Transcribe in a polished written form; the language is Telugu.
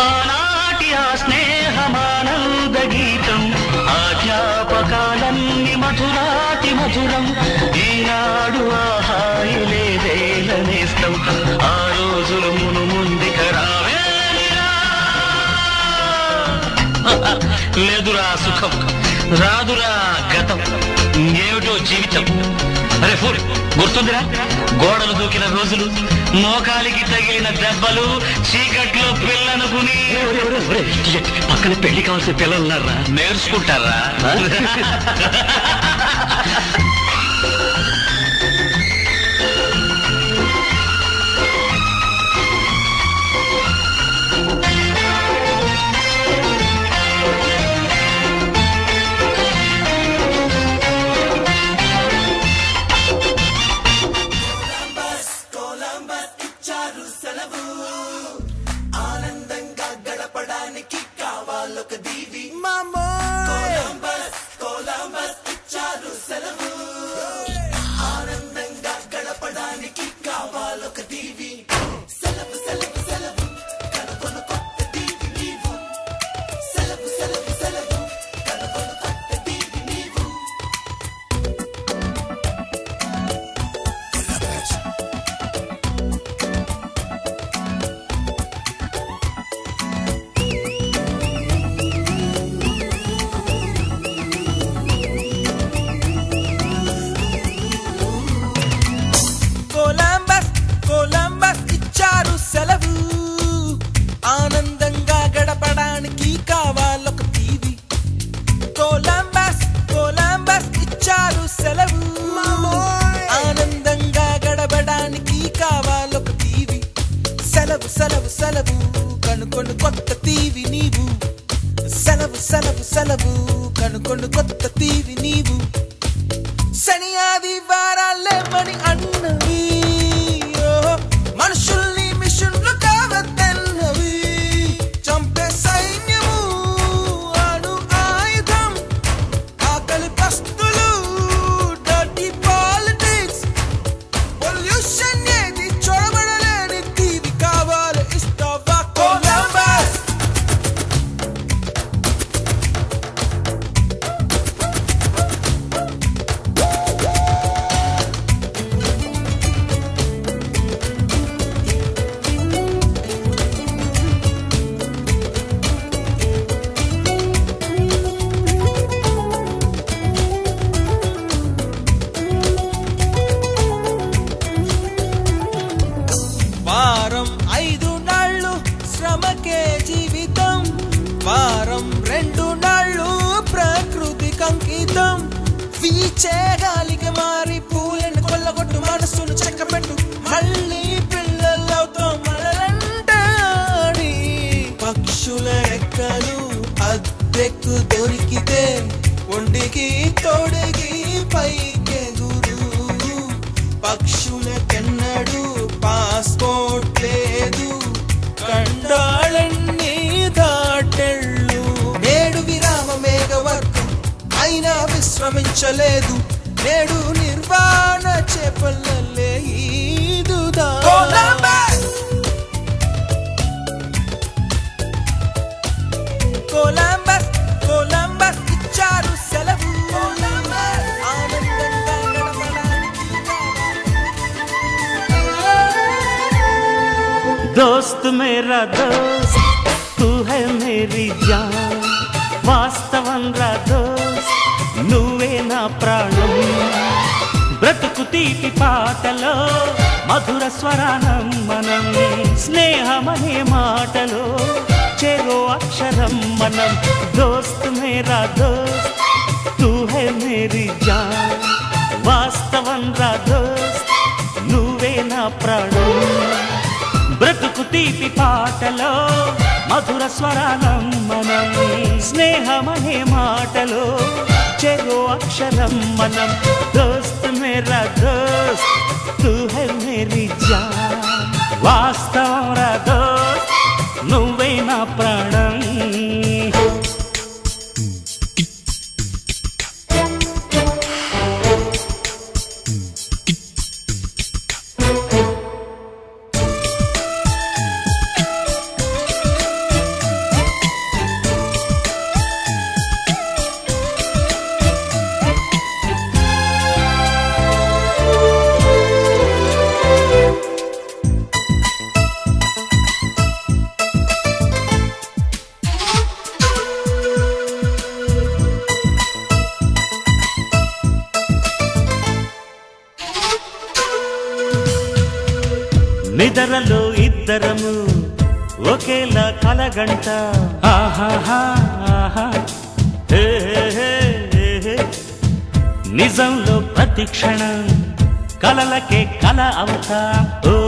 ఆనాటి ఆ స్నేహమానంద గీతం ఆ జ్ఞాపకాలన్నీ మధురాతి మధురం. ఈనాడు ఆ హాయి లేదేలనేస్తం. ఆ రోజులు మును ముందుక రావేరా. లేదురా సుఖం, రాదురా గతం, ఏమిటో జీవితం. అరే ఫూల్ గుర్తుందిరా? గోడలు దూకిన రోజులు, మోకాలికి తగిలిన దెబ్బలు, చీకట్లో పిల్లనుకుని. పక్కన పెళ్లి కావాల్సిన పిల్లలు ఉన్నారా? నేర్చుకుంటారా? సెలవు సెలవు కనుకొను కొత్త తీవి నీవు. సెలవు సెలవు సెలవు కనుకొను కొత్త తీవి నీవు. శని ఆది వారాలేమని అన్నవి, మనుషుల్ని మిషన్లు కావద్దన్నవి. చంపే సైన్యము అణు ఆయుధం, ఆకలి పస్తులు, డర్టీ పాలిటిక్స్, పొల్యూషన్ ఏది చూడబడలేని తీవి కావాలి. ఇస్తావా కొలంబస్? వారం 5 నాళ్ళు శ్రమకే జీవితం, వారం 2 నాళ్ళు ప్రకృతికి అంకితం. వీచే గాలికి మారి పూలను కొల్లగొట్టు, మనసును చెక్కపెట్టు, మళ్ళీ పిల్లలవుతాం మనలంటాడి. పక్షుల రెక్కలు అద్దెకు దొరికితే ఒండికి తోడికి పైకెగురు. పక్షులకెన్నడు పాస్పోర్ట్ లేదు, కండాళన్ని దాటెళ్ళు. నేడు విరామ మేఘవర్గం అయినా విశ్రమించలేదు, నేడు నిర్వాణ చేపల్లలే ఈదుదా. కొలంబస్ కొలంబస్ కొలంబస్ ఇచ్చారు సెలవు. ఆనందంగా గడపడానికి दोस्त मेरा दोस्त तू है मेरी जान, వాస్తవం రా దోస్త్ నువ్వే నా ప్రాణం. బ్రతుకు తీపి పాటలో మధుర స్వరానం మనం, స్నేహమనే మాటలో చెరో అక్షరం మనం. దోస్త్ మేరా దోస్త్ తూ హై మేరీ జాన్, వాస్తవం రా దోస్త్ నువ్వే నా ప్రాణం. బ్రతుకు తీపి పాటలో మధుర స్వరానం మనం, స్నేహమనే మాటలో చెరో అక్షరం మనం. దోస్త్ మేరా దోస్త్ తూ హై మేరీ జాన్, వాస్తవం రా దోస్త్ నువ్వే నా ప్రాణం. నిదరలో ఇద్దరము ఒకేలా కలగంట ఆహాహా ఆహా హే హే హే నిజంలో ప్రతి క్షణం కలలకే కల అవుతా ఓ